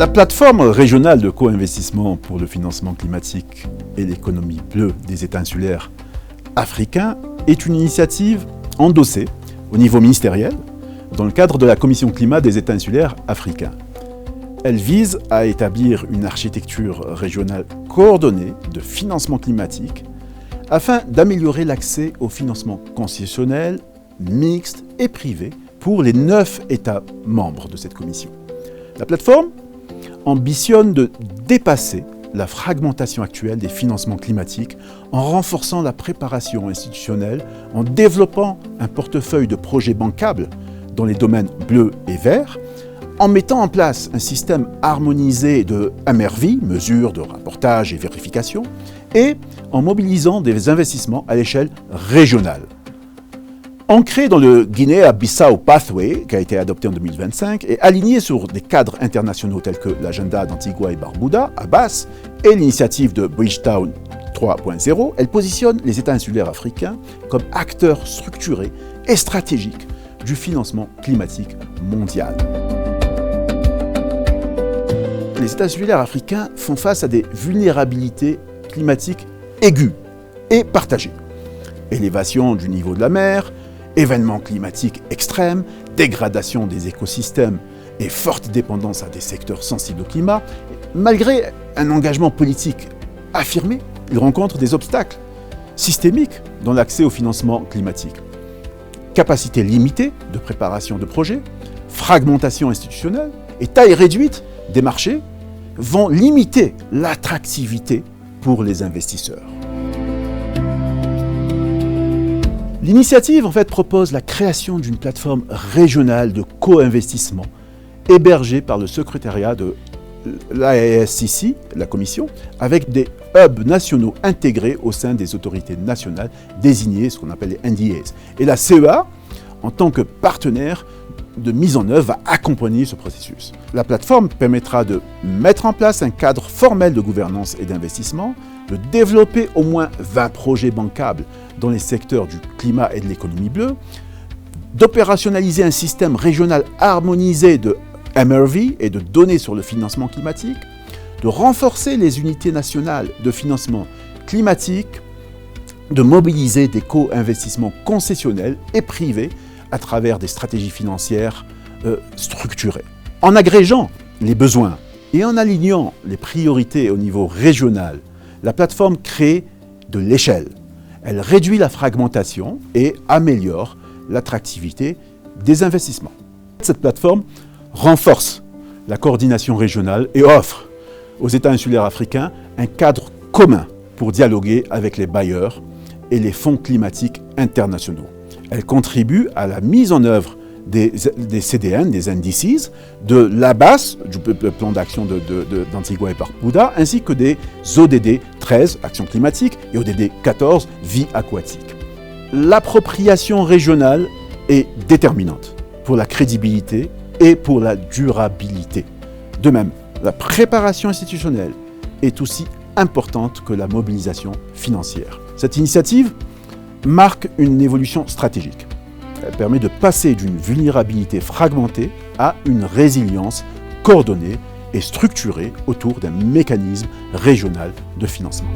La plateforme régionale de co-investissement pour le financement climatique et l'économie bleue des États insulaires africains est une initiative endossée au niveau ministériel dans le cadre de la Commission climat des États insulaires africains. Elle vise à établir une architecture régionale coordonnée de financement climatique afin d'améliorer l'accès au financement concessionnel, mixte et privé pour les 9 États membres de cette commission. La plateforme ambitionne de dépasser la fragmentation actuelle des financements climatiques en renforçant la préparation institutionnelle, en développant un portefeuille de projets bancables dans les domaines bleus et verts, en mettant en place un système harmonisé de MRV, mesures de rapportage et vérification, et en mobilisant des investissements à l'échelle régionale. Ancré dans le Guinée-Bissau Pathway, qui a été adopté en 2025, et aligné sur des cadres internationaux tels que l'agenda d'Antigua et Barbuda, ABAS, et l'initiative de Bridgetown 3.0, elle positionne les États insulaires africains comme acteurs structurés et stratégiques du financement climatique mondial. Les États insulaires africains font face à des vulnérabilités climatiques aiguës et partagées. Élévation du niveau de la mer, événements climatiques extrêmes, dégradation des écosystèmes et forte dépendance à des secteurs sensibles au climat. Malgré un engagement politique affirmé, ils rencontrent des obstacles systémiques dans l'accès au financement climatique. Capacité limitée de préparation de projets, fragmentation institutionnelle et taille réduite des marchés vont limiter l'attractivité pour les investisseurs. L'initiative propose la création d'une plateforme régionale de co-investissement hébergée par le secrétariat de l'AESCC, la Commission, avec des hubs nationaux intégrés au sein des autorités nationales désignées, ce qu'on appelle les NDAs. Et la CEA, en tant que partenaire de mise en œuvre, va accompagner ce processus. La plateforme permettra de mettre en place un cadre formel de gouvernance et d'investissement, de développer au moins 20 projets bancables dans les secteurs du climat et de l'économie bleue, d'opérationnaliser un système régional harmonisé de MRV et de données sur le financement climatique, de renforcer les unités nationales de financement climatique, de mobiliser des co-investissements concessionnels et privés à travers des stratégies financières structurées. En agrégeant les besoins et en alignant les priorités au niveau régional, la plateforme crée de l'échelle. Elle réduit la fragmentation et améliore l'attractivité des investissements. Cette plateforme renforce la coordination régionale et offre aux États insulaires africains un cadre commun pour dialoguer avec les bailleurs et les fonds climatiques internationaux. Elle contribue à la mise en œuvre des CDN, des NDCs, de l'ABAS, du plan d'action d'Antigua et Barbuda, ainsi que des ODD 13, action climatique, et ODD 14, vie aquatique. L'appropriation régionale est déterminante pour la crédibilité et pour la durabilité. De même, la préparation institutionnelle est aussi importante que la mobilisation financière. Cette initiative marque une évolution stratégique. Elle permet de passer d'une vulnérabilité fragmentée à une résilience coordonnée et structurée autour d'un mécanisme régional de financement.